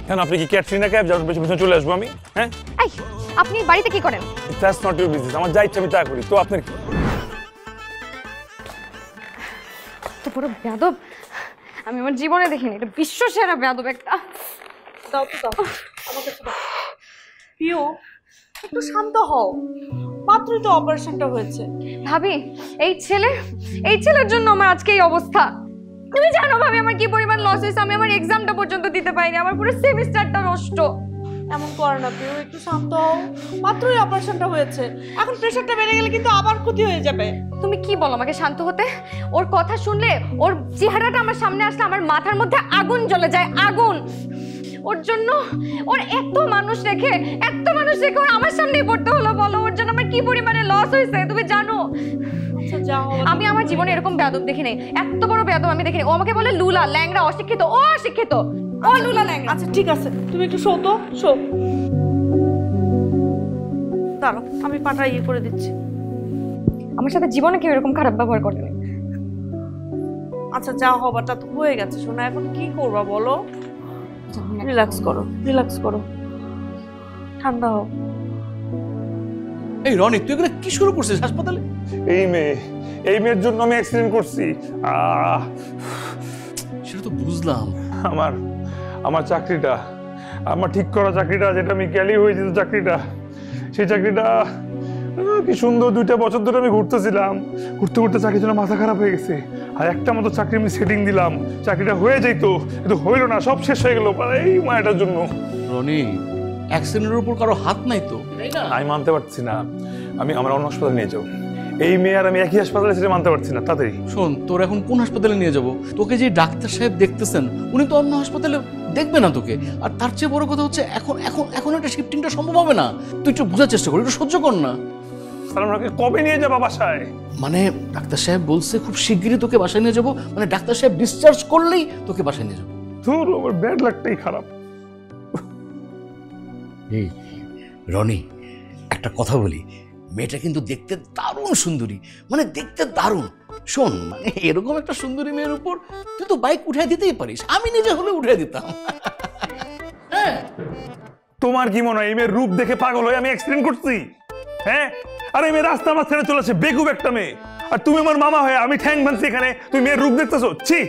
কেন আপনি কি ক্যাটরিনা ক্যাব যার পেছনে চলে আসবো আমি? হ্যাঁ এই আপনি বাড়িতে কি করেন? That's not your business. আমার যা ইচ্ছা আমি তা করি, তো আপনার কি? তো পুরো বেয়াদব আমি আমার জীবনে দেখিনি, এটা বিশ্ব সেরা বেয়াদব একটা। দাও তো দাও আমাকে তো দাও। প্রিয় একটু শান্ত হও, মাত্রই তো অপারেশনটা হয়েছে। ভাবি এই ছেলের জন্য আমার আজকে এই অবস্থা। তুমি জানো ভাবি আমার কি পরিমাণ লস হয়েছে, আমি আমার এক্সামটা পর্যন্ত দিতে পারিনি, আমার পুরো সেমিস্টারটা নষ্ট। এমন করে না প্রিয়, একটু শান্ত হও, মাত্রই অপারেশনটা হয়েছে, এখন প্রেশারটা বেড়ে গেলে কিন্তু আবার ক্ষতি হয়ে যাবে। তুমি কি বলো আমাকে শান্ত হতে? ওর কথা শুনলে, ওর চেহারাটা আমার সামনে আসলে আমার মাথার মধ্যে আগুন জ্বলে যায়, আগুন। ওর জন্য ওর এত মানুষ রেখে ওর আমার সামনেই পড়তে হলো, বলো ওর জন্য আমার কি পরিমাণে লস হয়েছে তুমি জানো? আচ্ছা যাও, আমি আমার জীবনে এরকম বেয়াদব দেখিনি, এত বড় বেয়াদব আমি দেখিনি। ও আমাকে বলে লুলা, ল্যাংড়া, অশিক্ষিত। ও অশিক্ষিত, ও লুলা, ল্যাংড়া। আচ্ছা ঠিক আছে, তুমি একটু শো তো, শো। দাঁড়াও আমি পাটা ইয়ে করে দিচ্ছি। আমার সাথে জীবনে কেউ এরকম খারাপ ব্যবহার করেনি। আচ্ছা যা হবারটা তো হয়ে গেছে, শোনা এখন কি করবা বলো? রিল্যাক্স করো, রিল্যাক্স করো, ঠান্ডা হও। এই রনি, তুই এখানে কি শুরু করছিস হাসপাতালে? এই মেয়ের জন্য আমি অ্যাক্সিডেন্ট করছি। সেটা তো বুঝলাম। আমার চাকরিটা, আমার ঠিক করা চাকরিটা, যেটা আমি গেলি হয়ে যেত চাকরিটা, সেই চাকরিটা কি সুন্দর 2টা বছর ধরে আমি ঘুরতেছিলাম, ঘুরতে চাকরির জন্য মাথা খারাপ হয়ে গেছে। আর একটা মতো চাকরি আমি সেটিং দিলাম, চাকরিটা হয়ে যাইতো, কিন্তু হইলো না, সব শেষ হয়ে গেল এই মায়াটার জন্য। রনি, অ্যাক্সিডেন্টের উপর কারো হাত নাই তো, তাই না? আমি মানতে পারছি না, আমি আমার অন্য হাসপাতালে নিয়ে যাও। এই মেয়ে আর আমি একই হাসপাতালে, সেটা মানতে পারছি না। তাড়াতাড়ি শোন, তোর এখন কোন হাসপাতালে নিয়ে যাব? তোকে যে ডাক্তার সাহেব দেখতেছেন উনি তো অন্য হাসপাতালে দেখবে না তোকে। আর তার চেয়ে বড় কথা হচ্ছে এখন একটা শিফটিংটা সম্ভব হবে না। তুই একটু বোঝার চেষ্টা কর, একটু সহ্য কর না। কবে নিয়ে যাবা বাসায়? মানে ডাক্তার সাহেব বলছে খুব শিগগিরই তোকে বাসায় নিয়ে যাবো, মানে ডাক্তার সাহেব ডিসচার্জ করলেই তোকে বাসায় নিয়ে যাবো। ধুর, আমার ব্যাড লাগটাই খারাপ। এই রনি, একটা কথা বলি, মেয়েটা কিন্তু দেখতে দারুণ সুন্দরী, মানে দেখতে দারুণ। শোন, মানে এরকম একটা সুন্দরী মেয়ের উপর তুই তো বাইক উঠে দিতেই পারিস, আমি নিজে হলে উঠে দিতাম। হ্যাঁ, তোমার কি মনে হয় এই মেয়ের রূপ দেখে পাগল হয়ে আমি অ্যাক্সিডেন্ট করছি? হ্যাঁ, আর এই মেয়ে রাস্তা আমার ছেড়ে চলেছে, বেকুব একটা মেয়ে। আর তুমি আমার মামা হয়ে আমি ঠ্যাং ভাঙছি এখানে, তুমি মেয়ের রূপ দেখতেছো? ছি,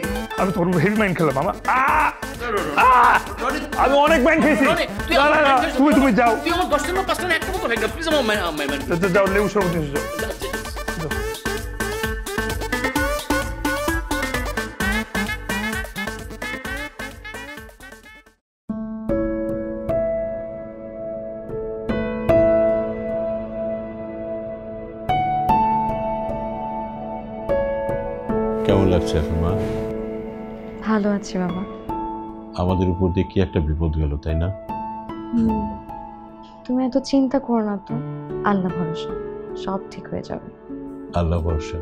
আমি তোর হেভি মাইন্ড খেলাম মামা। আমি অনেক মাইন্ড খেয়েছি। তুমি যাও, তুই আমার 10 টাকা 5 টাকা একটা মতো হয়ে গেল, প্লিজ আমার যাও, লেবু শরবত নিয়ে যাও। কেমন লাগছে এখন মা? ভালো আছি বাবা। আমাদের উপর দিয়ে কি একটা বিপদ গেল, তাই না? তুমি এত চিন্তা করো না তো, আল্লাহ ভরসা, সব ঠিক হয়ে যাবে। আল্লাহ ভরসা,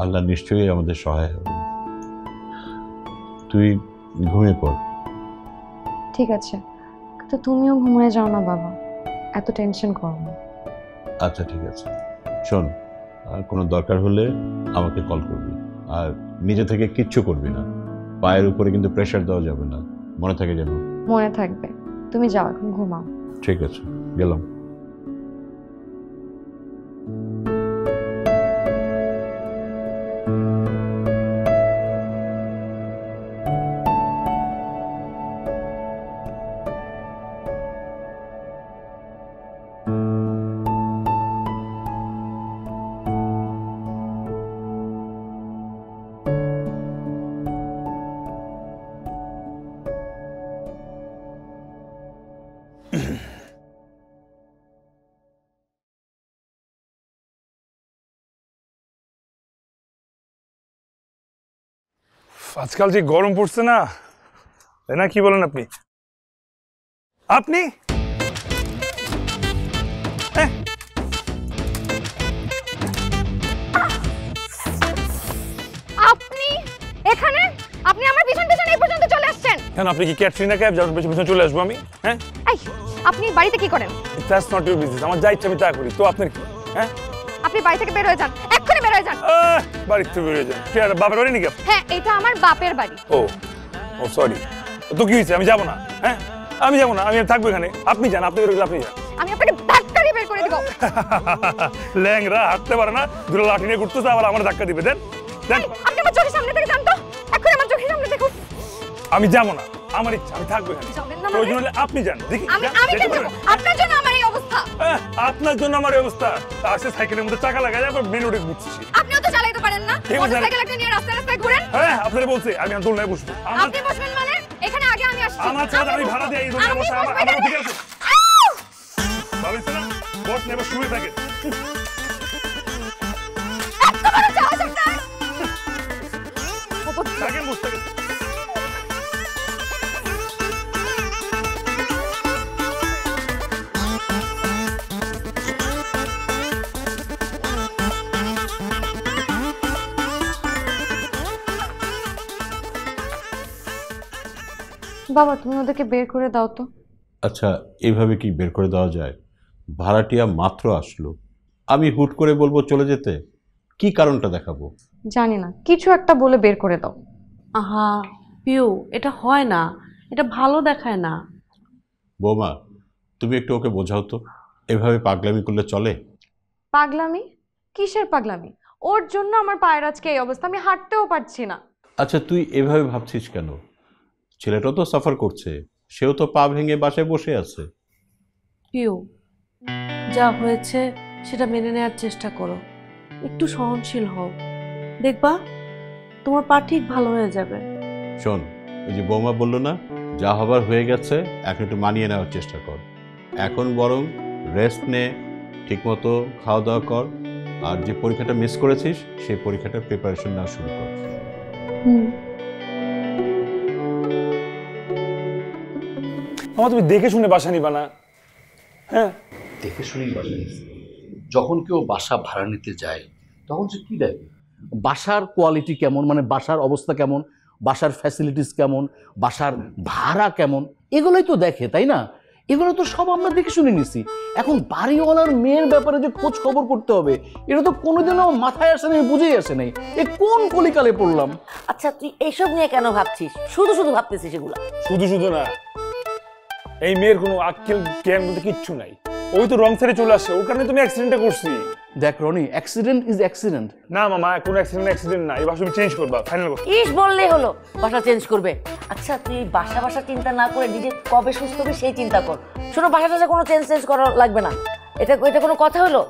আল্লাহ নিশ্চয়ই আমাদের সহায় হবে। তুই ঘুমিয়ে পড়। ঠিক আছে, তো তুমিও ঘুমিয়ে যাও না বাবা, এত টেনশন করো না। আচ্ছা ঠিক আছে, শোন, আর কোনো দরকার হলে আমাকে কল করবি, আর নিজে থেকে কিচ্ছু করবি না। পায়ের উপরে কিন্তু প্রেশার দেওয়া যাবে না, মনে থাকে যেন। মনে থাকবে। তুমি যাও, এখন ঘুমাও। ঠিক আছে, গেলাম। আজকাল যে গরম পড়ছে না, তাই না? কি বলেন আপনি? আপনি আপনি এখানে, আপনি আমার পিছন পিছন এই পর্যন্ত চলে আসছেন কেন? আপনি কি ক্যাটরিনা ক্যাব যার পেছনে চলে আসবো আমি? হ্যাঁ, এই আপনি বাড়িতে কি করেন? That's not your business. আমার যা ইচ্ছা আমি তা করি, তো আপনার কি? হ্যাঁ, আপনি বাড়ি থেকে বের হয়ে যান, এক্ষুনি বের হয়ে যান। বাড়ির থেকে বেরিয়ে যান। কি আর বাপের বাড়ি নাকি? হ্যাঁ, এটা আমার বাপের বাড়ি। ও সরি, তো কি হয়েছে, আমি যাবো না? হ্যাঁ, আমি যাবো না, আমি থাকবো এখানে। আপনি যান, আপনি বের হলে আপনি যান। আমি আপনাকে ধাক্কা দিয়ে বের করে দিব। ল্যাংরা হাঁটতে পারে না, দুটো লাঠি নিয়ে ঘুরতেছে, আবার আমার ধাক্কা দিবে। দেন দেন। আপনি আমার চোখের সামনে থেকে যান তো, এখন আমার চোখের সামনে দেখুন। আমি যাবো না, আমার ইচ্ছা, আমি থাকবো এখানে। যাবেন না মানে? প্রয়োজন হলে আপনি যান, দেখি আমি যান, আমি যেতে কেন পারবেন? যাবো? আপনার জন্য আমার এই অবস্থা। আপনার জন্য আমার এই অবস্থা। আসে সাইকেলের মধ্যে চাকা লাগায় আবার মেন রোডে ঘুরতেছি। আপনিও তো চালাইতে পারেন না, কে বলছে? মোটরসাইকেল একটা নিয়ে রাস্তায় রাস্তায় ঘুরেন। হ্যাঁ, আপনারা বলছে আমি দোলনায় বসবো। আপনি বসবেন মানে? এখানে আগে আমি আসছি। আমার ছাড়া আমি ভাড়া দিয়ে এই দোলনায় আমি বসে বসবো আমার এখানে। ঠিক আছে? ভাবিস না বস নেবে শুয়ে থাকে। এত বড় সাহস আপনার! থাকেন, বসে থাকেন। বাবা, তুমি ওদেরকে বের করে দাও তো। আচ্ছা, এইভাবে কি বের করে দেওয়া যায়? ভাড়াটিয়া মাত্র আসলো, আমি হুট করে বলবো চলে যেতে? কি কারণটা দেখাবো? জানি না, কিছু একটা বলে বের করে দাও। আহা পিউ, এটা হয় না, এটা ভালো দেখায় না। বৌমা, তুমি একটু ওকে বোঝাও তো, এভাবে পাগলামি করলে চলে? পাগলামি? কিসের পাগলামি? ওর জন্য আমার পায়ের আজকে এই অবস্থা, আমি হাঁটতেও পারছি না। আচ্ছা, তুই এভাবে ভাবছিস কেন? ছেলেটাও তো সাফার করছে, সেও তো পা ভেঙে বাসায় বসে আছে। পিউ, যা হয়েছে সেটা মেনে নেওয়ার চেষ্টা করো, একটু সহনশীল হও, দেখবা তোমার পা ঠিক ভালো হয়ে যাবে। শোন, ওই যে বৌমা বললো না, যা হবার হয়ে গেছে, এখন একটু মানিয়ে নেওয়ার চেষ্টা কর। এখন বরং রেস্ট নে, ঠিকমতো খাওয়া দাওয়া কর, আর যে পরীক্ষাটা মিস করেছিস সেই পরীক্ষাটার প্রিপারেশন নেওয়া শুরু কর। আমার তুমি দেখে শুনে বাসা নিবা না? হ্যাঁ, দেখে শুনেই বাসা নিচ্ছে। যখন কেউ বাসা ভাড়া নিতে যায় তখন সে কি দেখে? বাসার কোয়ালিটি কেমন, মানে বাসার অবস্থা কেমন, বাসার ফ্যাসিলিটিস কেমন, বাসার ভাড়া কেমন, এগুলোই তো দেখে, তাই না? এগুলো তো সব আমরা দেখে শুনে নিছি। এখন বাড়িওয়ালার মেয়ের ব্যাপারে যে খোঁজ খবর করতে হবে, এটা তো কোনোদিনও মাথায় আসে নাই, বুঝেই আসে নাই। এ কোন কলিকালে পড়লাম? আচ্ছা, তুই এইসব নিয়ে কেন ভাবছিস? শুধু শুধু ভাবতেছিস এগুলা? শুধু শুধু না, এই মেয়ের কোনো আক্কেল জ্ঞান বলতে কিচ্ছু নাই। ওই তো রং সাইডে চলে আসে, ওর কারণে তুমি অ্যাক্সিডেন্টটা করছি। দেখ রনি, অ্যাক্সিডেন্ট ইজ অ্যাক্সিডেন্ট। না মামা, কোনো অ্যাক্সিডেন্ট না, এই বাসা তুমি চেঞ্জ করবা, ফাইনাল করো। ইস বললেই হলো বাসা চেঞ্জ করবে? আচ্ছা, তুই এই বাসা চিন্তা না করে নিজে কবে সুস্থ হবে সেই চিন্তা কর। শোনো, বাসাটা কোনো চেঞ্জ করা লাগবে না, এটা কোনো কথা হলো?